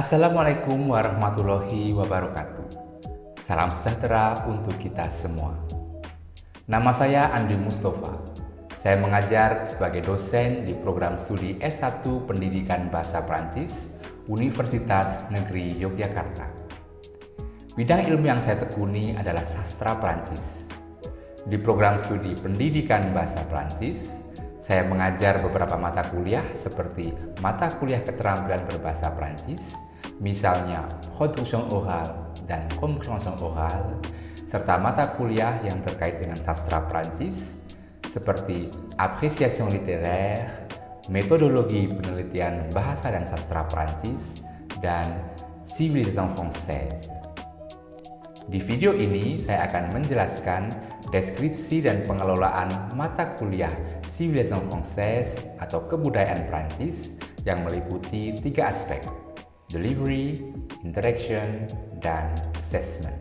Assalamualaikum warahmatullahi wabarakatuh. Salam sejahtera untuk kita semua. Nama saya Andi Mustafa. Saya mengajar sebagai dosen di program studi S1 Pendidikan Bahasa Prancis Universitas Negeri Yogyakarta. Bidang ilmu yang saya tekuni adalah sastra Prancis. Di program studi Pendidikan Bahasa Prancis, saya mengajar beberapa mata kuliah seperti mata kuliah keterampilan berbahasa Prancis, misalnya Traduction Orale dan Compréhension Orale, serta mata kuliah yang terkait dengan sastra Prancis seperti Appréciation littéraire, Metodologi penelitian bahasa dan sastra Prancis, dan Civilisation française. Di video ini saya akan menjelaskan deskripsi dan pengelolaan mata kuliah Civilisation française atau kebudayaan Prancis yang meliputi 3 aspek: delivery, interaction, dan assessment.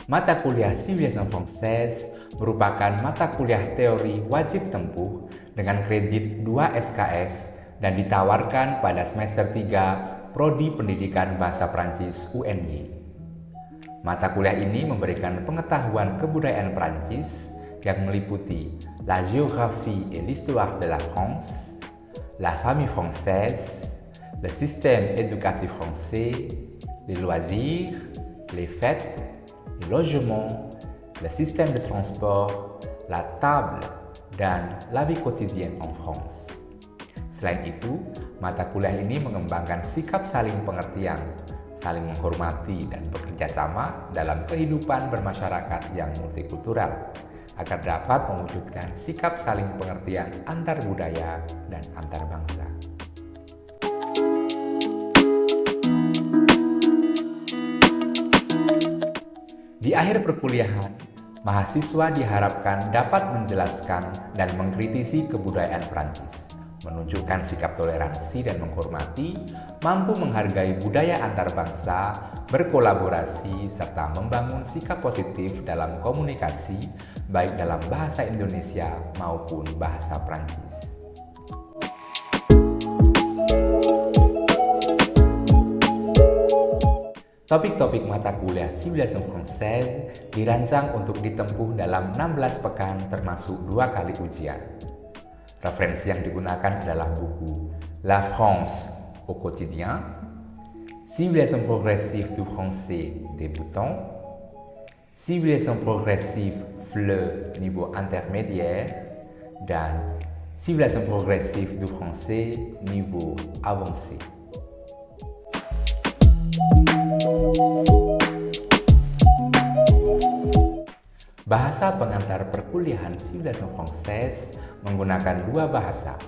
Mata kuliah Civilisation française merupakan mata kuliah teori wajib tempuh dengan kredit 2 SKS dan ditawarkan pada semester 3 Prodi Pendidikan Bahasa Prancis UNY. Mata kuliah ini memberikan pengetahuan kebudayaan Prancis yang meliputi la géographie et l'histoire de la France, la famille française, le système éducatif français, les loisirs, les fêtes, les logements, le système de transport, la table, dan la vie quotidienne en France. Selain itu, mata kuliah ini mengembangkan sikap saling pengertian, saling menghormati, dan bekerja sama dalam kehidupan bermasyarakat yang multikultural, agar dapat mewujudkan sikap saling pengertian antar budaya dan antar bangsa. Di akhir perkuliahan, mahasiswa diharapkan dapat menjelaskan dan mengkritisi kebudayaan Prancis, menunjukkan sikap toleransi dan menghormati, mampu menghargai budaya antar bangsa, berkolaborasi, serta membangun sikap positif dalam komunikasi, baik dalam bahasa Indonesia maupun bahasa Prancis. Topik-topik mata kuliah Civilisation française dirancang untuk ditempuh dalam 16 pekan termasuk 2 kali ujian. Referensi yang digunakan adalah buku La France au quotidien, Civilisation progressive du français débutant, Civilisation progressive FLE niveau intermédiaire, dan Civilisation progressive du français niveau avancé. Bahasa pengantar perkuliahan Civilisation française menggunakan 2 bahasa,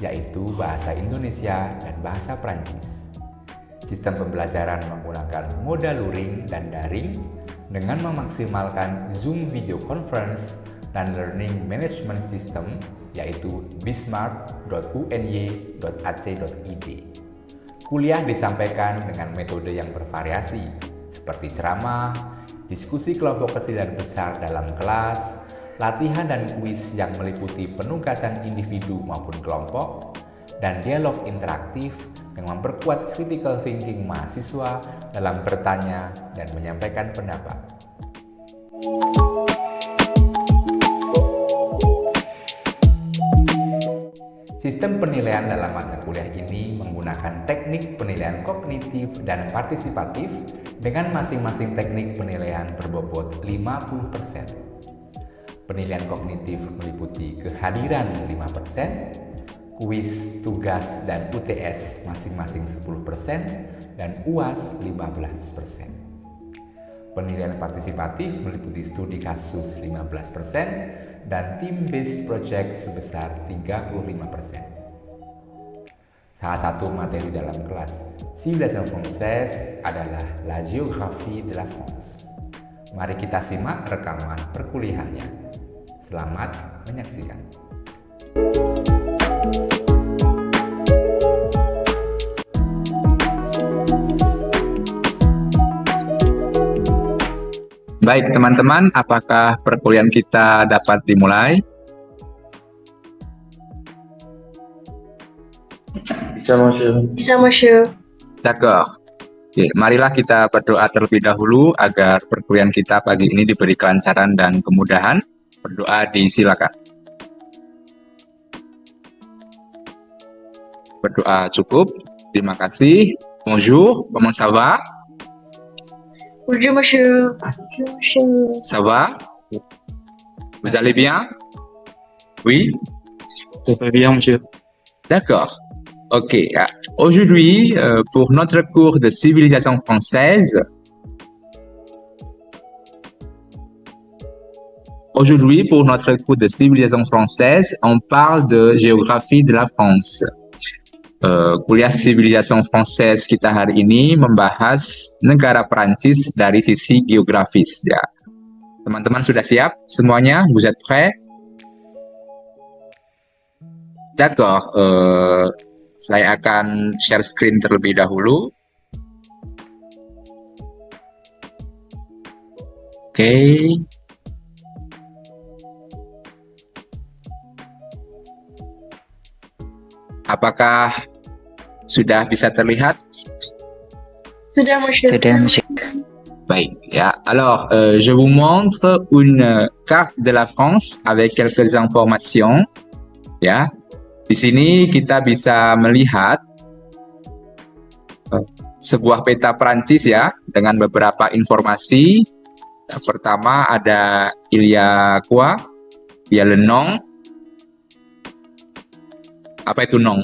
yaitu bahasa Indonesia dan bahasa Prancis. Sistem pembelajaran menggunakan moda luring dan daring dengan memaksimalkan Zoom Video Conference dan Learning Management System, yaitu bismart.uny.ac.id. Kuliah disampaikan dengan metode yang bervariasi, seperti ceramah, diskusi kelompok kecil dan besar dalam kelas, latihan dan kuis yang meliputi penugasan individu maupun kelompok, dan dialog interaktif yang memperkuat critical thinking mahasiswa dalam bertanya dan menyampaikan pendapat. Sistem penilaian dalam mata kuliah ini menggunakan teknik penilaian kognitif dan partisipatif dengan masing-masing teknik penilaian berbobot 50%. Penilaian kognitif meliputi kehadiran 5%, kuis, tugas, dan UTS masing-masing 10%, dan UAS 15%. Penilaian partisipatif meliputi studi kasus 15%, dan team-based project sebesar 35%. Salah satu materi dalam kelas Civilisation française adalah La géographie de la France. Mari kita simak rekaman perkuliahannya. Selamat menyaksikan. Baik teman-teman, apakah perkuliahan kita dapat dimulai? Bisa, Monsieur. Bisa, Monsieur. D'accord. Oke, marilah kita berdoa terlebih dahulu agar perkuliahan kita pagi ini diberi kelancaran dan kemudahan. Berdoa disilakan. Berdoa cukup. Terima kasih. Bonjour, comment ça va? Bonjour, Monsieur. Bonjour, Monsieur. Ça va? Vous allez bien? Oui? Très bien, Monsieur. D'accord. Ok. Aujourd'hui, pour notre cours de civilisation française, on parle de géographie de la France. Kuliah civilisation française kita hari ini membahas negara Prancis dari sisi geografis ya. Teman-teman sudah siap semuanya? Vous êtes prêts? D'accord. Saya akan share screen terlebih dahulu. Oke. Apakah sudah bisa terlihat? Sudah, Monsieur. Sudah, Monsieur. Baik, ya. Alors, je vous montre une carte de la France avec quelques informations. Ya, di sini kita bisa melihat sebuah peta Prancis ya, dengan beberapa informasi. Yang pertama ada il y a quoi? Il y a le nom. Apa itu nom?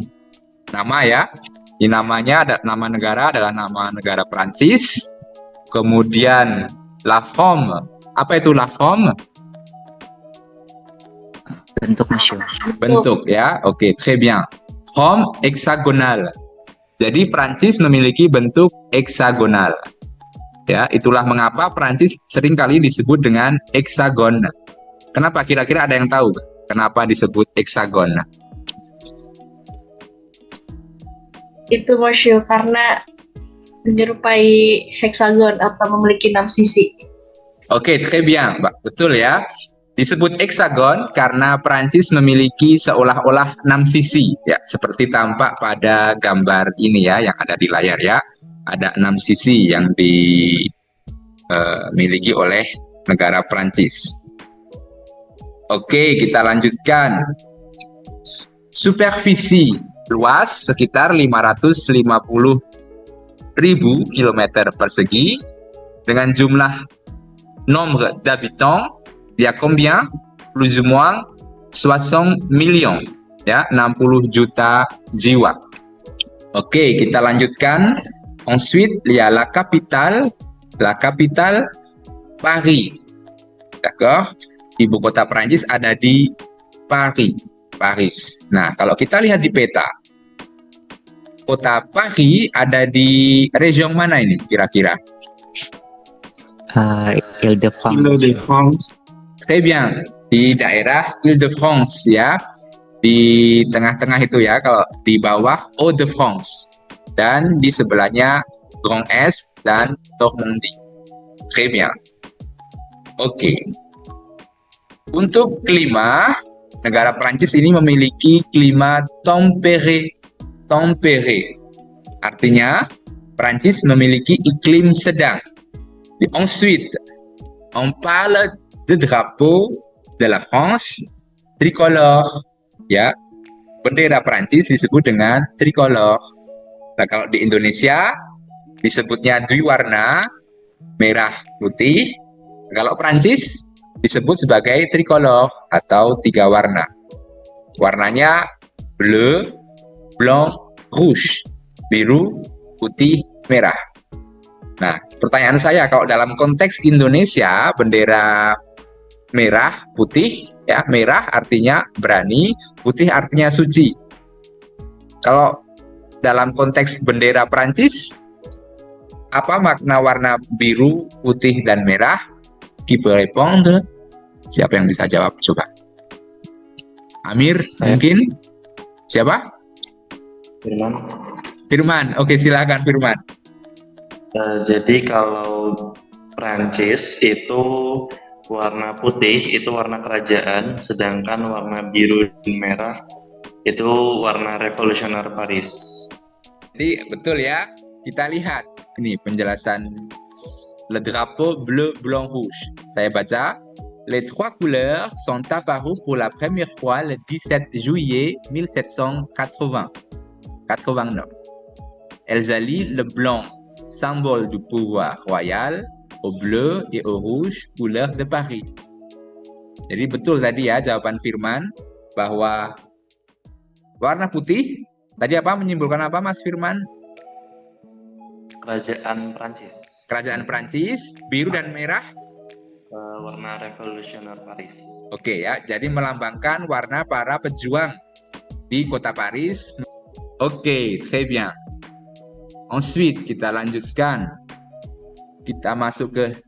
Nama ya. Ini namanya ada nama negara adalah nama negara Prancis. Kemudian la forme. Apa itu la forme? Bentuk, Monsieur. Bentuk ya. Oke, très bien. Forme hexagonal. Jadi Prancis memiliki bentuk heksagonal. Ya, itulah mengapa Prancis seringkali disebut dengan heksagon. Kenapa? Kira-kira ada yang tahu kenapa disebut heksagon? Itu, Monsieur, karena menyerupai heksagon atau memiliki 6 sisi. Oke, très bien, Mbak. Betul ya. Disebut heksagon karena Prancis memiliki seolah-olah 6 sisi, ya, seperti tampak pada gambar ini ya, yang ada di layar ya. Ada 6 sisi yang dimiliki oleh negara Prancis. Oke, kita lanjutkan. Supervisi luas sekitar 550.000 km persegi dengan jumlah nombre d'habitants il y a combien? Plus ou moins 60 millions ya, 60 juta jiwa. Oke, kita lanjutkan. Ensuite, il y a la capitale Paris. D'accord? Ibu kota Prancis ada di Paris. Nah, kalau kita lihat di peta, kota Paris ada di region mana ini kira-kira? Île-de-France. Île-de-France. Très bien, di daerah Île-de-France ya, di tengah-tengah itu ya, kalau di bawah Hauts-de-France dan di sebelahnya Grand Est dan Normandie. Très bien. Oke. Untuk klima, negara Prancis ini memiliki klima tempéré. Artinya, Prancis memiliki iklim sedang. Ensuite, on parle de drapeau de la France tricolore. Ya, bendera Prancis disebut dengan tricolore. Nah, kalau di Indonesia disebutnya Dwiwarna, merah putih. Kalau Prancis disebut sebagai tricolore atau 3 warna. Warnanya bleu, blanc, rouge, biru, putih, merah. Nah, pertanyaan saya, kalau dalam konteks Indonesia, bendera merah, putih, ya, merah artinya berani, putih artinya suci. Kalau dalam konteks bendera Prancis, apa makna warna biru, putih, dan merah? Qui peut répondre? Siapa yang bisa jawab? Coba. Amir, mungkin? Siapa? Firman. Oke, silakan Firman. Jadi kalau Prancis itu warna putih itu warna kerajaan, sedangkan warna biru dan merah Itu warna revolusioner Paris. Jadi betul ya, kita lihat ini penjelasan le drapeau bleu blanc rouge. Saya baca, les trois couleurs sont apparues pour la première fois le 17 juillet 1789. Elles allient le blanc, symbole du pouvoir royal, au bleu et au rouge, couleur de Paris. Jadi betul tadi ya jawaban Firman bahwa warna putih tadi apa menyimbolkan apa Mas Firman? Kerajaan Prancis. Kerajaan Prancis, biru dan merah. Warna revolusioner Paris. Oke ya, jadi melambangkan warna para pejuang di kota Paris. Oke, très bien. Ensuite, kita lanjutkan. Kita masuk ke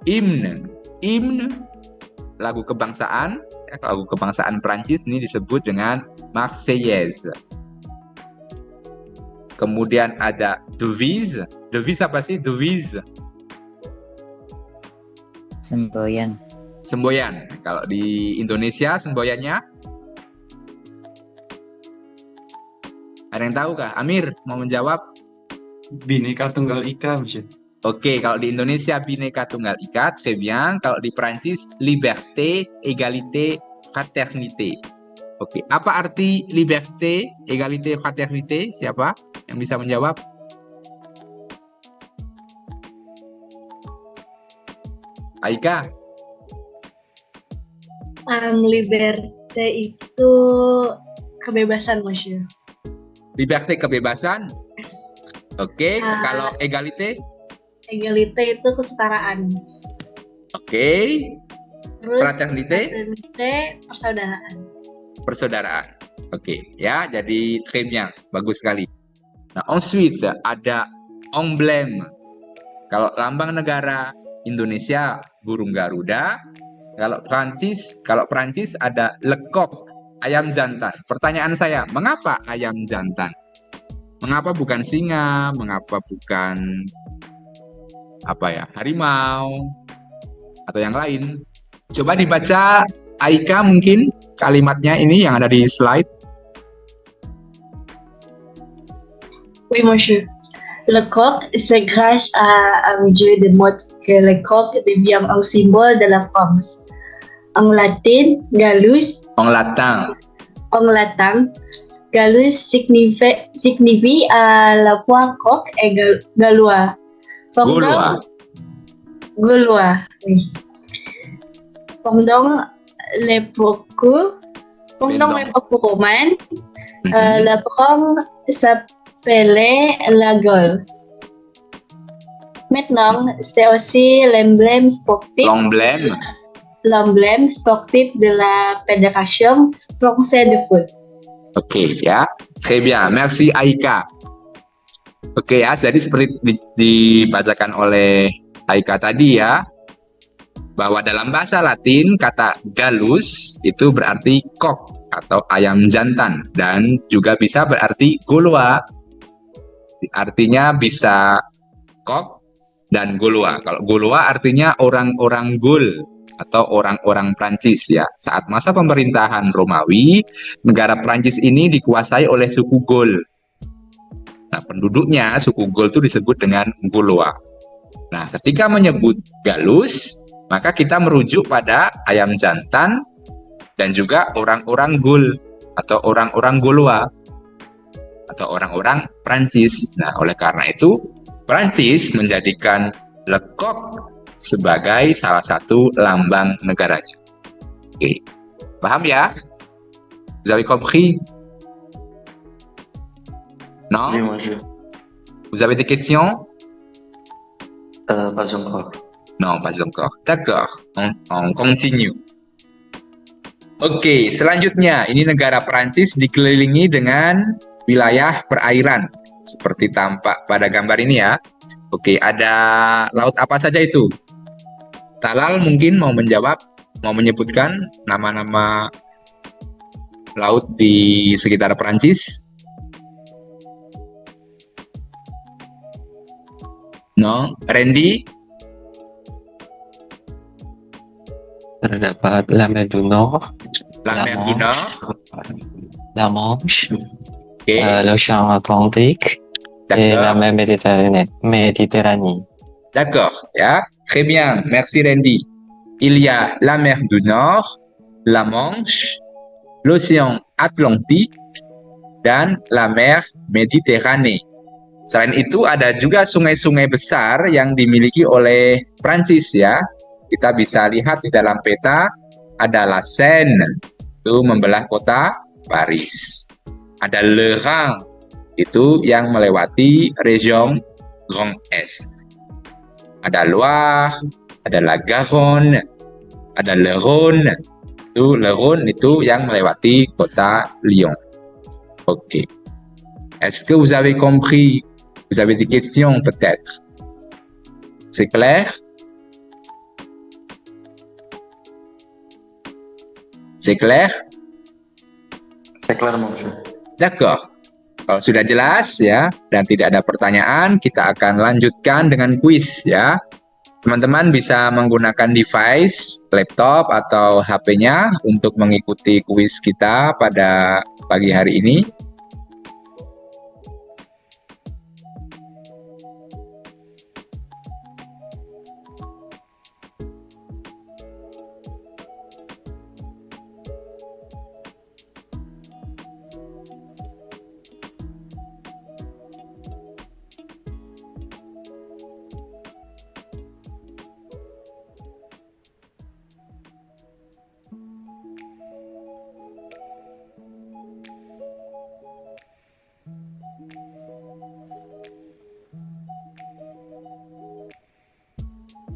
himne. Himne, lagu kebangsaan. Lagu kebangsaan Prancis ini disebut dengan Marseillaise. Kemudian ada devise. Devise apa sih? Devise. Semboyan. Semboyan. Kalau di Indonesia semboyannya? Ada yang tahu kah? Amir mau menjawab? Bhinneka Tunggal Ika, Monsieur. Oke, kalau di Indonesia Bhinneka Tunggal Ika, très bien. Kalau di Prancis liberté, égalité, fraternité. Oke, apa arti liberté, égalité, fraternité? Siapa yang bisa menjawab? Aika? Liberté itu kebebasan, Monsieur. Liberté kebebasan. Oke, kalau égalité? Égalité itu kesetaraan. Oke. Terus Fraternité? fraternité persaudaraan. Persaudaraan. Oke, ya, jadi très bien, bagus sekali. Nah, ensuite ada emblème. Kalau lambang negara Indonesia burung Garuda. Kalau Prancis ada le coq, ayam jantan. Pertanyaan saya, mengapa ayam jantan? Mengapa bukan singa? Mengapa bukan harimau atau yang lain? Coba dibaca Aika mungkin kalimatnya ini yang ada di slide. Oui, Monsieur. Le coq, c'est grâce à un jeu de mots que le coq devient un symbole de la France. En latin, gallus, En latin, gallus signifie à la fois coq et gallois. Gaulois, oui. Pendant l'époque romane, la Rome s'appelait la Gaule. Maintenant, c'est aussi l'emblème sportif de la Fédération française de foot. Oke, ya. Très bien. Merci Aika. Oke ya, jadi seperti dibacakan oleh Aika tadi ya, bahwa dalam bahasa Latin kata gallus itu berarti kok atau ayam jantan dan juga bisa berarti gaulois. Artinya bisa kok dan gaulois. Kalau gaulois artinya orang-orang Gaul atau orang-orang Prancis ya. Saat masa pemerintahan Romawi, negara Prancis ini dikuasai oleh suku Gaul. Nah, penduduknya suku Gaul itu disebut dengan Gaulois. Nah, ketika menyebut gallus, maka kita merujuk pada ayam jantan dan juga orang-orang Gaul atau orang-orang Gaulois atau orang-orang Prancis. Nah, oleh karena itu Prancis menjadikan le coq sebagai salah satu lambang negaranya. Oke, paham ya? Vous avez compris? Non? Oui, Monsieur. Vous avez des questions? Pas encore. Non, pas encore. D'accord, on continue. Oke, selanjutnya ini negara Prancis dikelilingi dengan wilayah perairan seperti tampak pada gambar ini ya. Oke, ada laut apa saja itu? Talal mungkin mau menjawab, mau menyebutkan nama-nama laut di sekitar Prancis? No, Randy? Terdapat La Mer du Nord, La Mer du Nord, la Manche, Oke, l'océan Atlantique et la d'accord. mer Méditerranée. D'accord, ya. Très bien, merci Randy. Il y a la mer du Nord, la Manche, l'océan Atlantique, dan la mer Méditerranée. Selain itu ada juga sungai-sungai besar yang dimiliki oleh Prancis ya. Kita bisa lihat di dalam peta ada la Seine, itu membelah kota Paris. Ada Le Rhin, itu yang melewati region Grand Est. Ada Loire, ada la Garonne, ada le Rhône. Le Rhône itu yang melewati kota Lyon. Oke. Est-ce que vous avez compris? Vous avez des questions peut-être? C'est clair? C'est clair? C'est clair, monsieur. D'accord. Kalau sudah jelas ya dan tidak ada pertanyaan, kita akan lanjutkan dengan kuis ya. Teman-teman bisa menggunakan device, laptop atau HP-nya untuk mengikuti kuis kita pada pagi hari ini.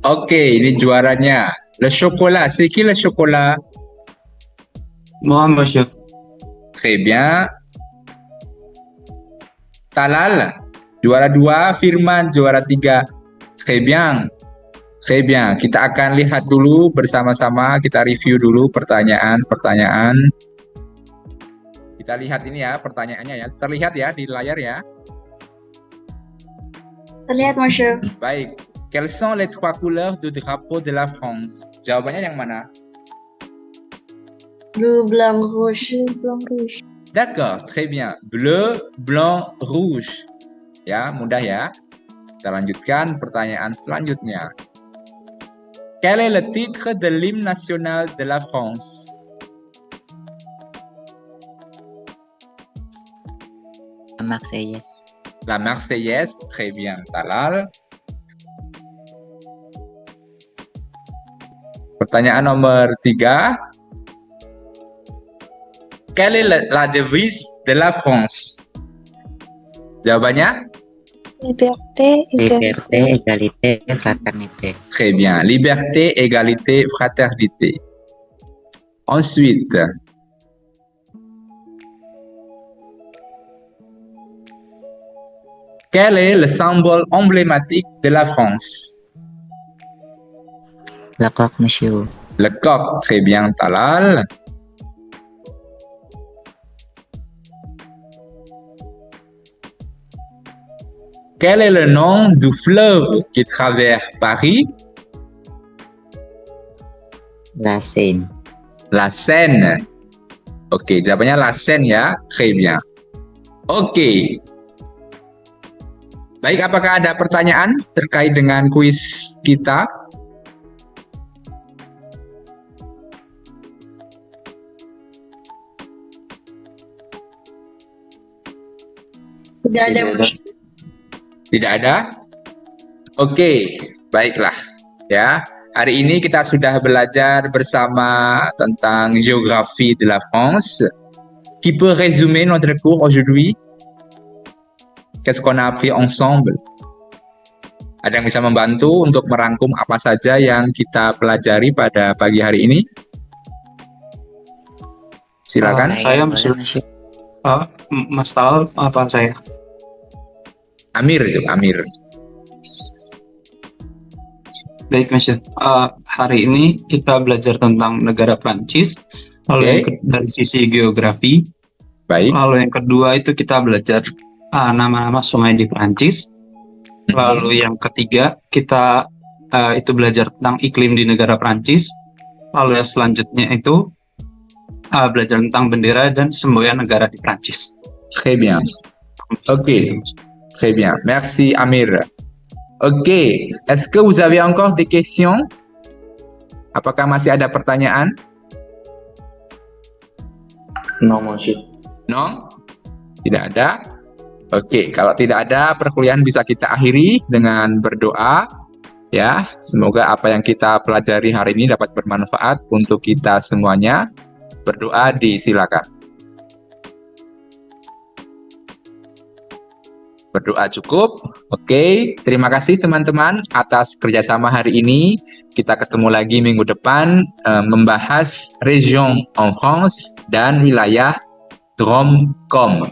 Oke, ini juaranya. Le chocolat, c'est qui le chocolat? Moi, monsieur. Très bien. Talal, juara 2, Firman, juara 3. Très bien. Très bien. Kita akan lihat dulu bersama-sama, kita review dulu pertanyaan-pertanyaan. Kita lihat ini ya, pertanyaannya ya. Terlihat ya di layar ya. Terlihat, monsieur. Baik. Quelles sont les 3 couleurs du drapeau de la France? Jawabannya yang mana? Bleu, blanc, rouge. Blanc, rouge. D'accord, très bien. Bleu, blanc, rouge. Ya, mudah ya. Kita lanjutkan pertanyaan selanjutnya. Quel est le titre de l'hymne national de la France? La Marseillaise. La Marseillaise, très bien. Talal. Pertanyaan nomor 3. Quelle est la devise de la France? Jawabannya? Liberté, Liberté, égalité, fraternité. Très bien. Liberté, égalité, fraternité. Ensuite, quel est le symbole emblématique de la France? Le coq, monsieur. Le coq, très bien, Talal. Quel est le nom du fleuve qui traverse Paris? La Seine. La Seine. Oke, jawabannya La Seine ya. Très bien. Oke. Baik, apakah ada pertanyaan terkait dengan kuis kita? Tidak ada, monsieur. Tidak ada? Oke, baiklah. Ya, hari ini kita sudah belajar bersama tentang géographie de la France. Qui peut résumer notre cours aujourd'hui? Qu'est-ce qu'on a appris ensemble? Ada yang bisa membantu untuk merangkum apa saja yang kita pelajari pada pagi hari ini? Silakan. Saya, Boleh, monsieur. monsieur. Mas Tal, apa saya? Amir itu, Amir. Baik, monsieur. Hari ini kita belajar tentang negara Prancis. Lalu yang dari sisi geografi. Baik. Lalu yang kedua itu kita belajar nama-nama sungai di Prancis. Lalu yang ketiga kita itu belajar tentang iklim di negara Prancis. Lalu yang selanjutnya itu belajar tentang bendera dan semboyan negara di Prancis. Très bien. Ok. Très bien. Merci Amir. Ok. Est-ce que vous avez encore des questions? Apakah masih ada pertanyaan? Non, monsieur. No? Tidak ada? Oke, kalau tidak ada, perkuliahan bisa kita akhiri dengan berdoa. Ya, semoga apa yang kita pelajari hari ini dapat bermanfaat untuk kita semuanya. Berdoa disilakan. Berdoa cukup. Oke, terima kasih teman-teman atas kerjasama hari ini. Kita ketemu lagi minggu depan membahas région en France dan wilayah Drôme-Com.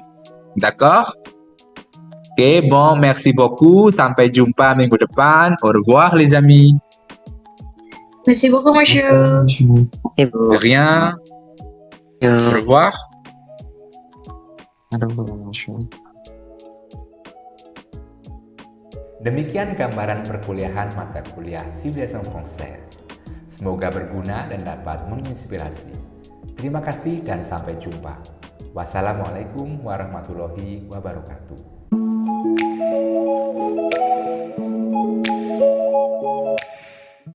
D'accord? Oke, bon, merci beaucoup. Sampai jumpa minggu depan. Au revoir les amis. Merci beaucoup, monsieur. Merci, Bu. De rien. Au revoir. Aduh, monsieur. Demikian gambaran perkuliahan mata kuliah Civilisation Française. Semoga berguna dan dapat menginspirasi. Terima kasih dan sampai jumpa. Wassalamualaikum warahmatullahi wabarakatuh.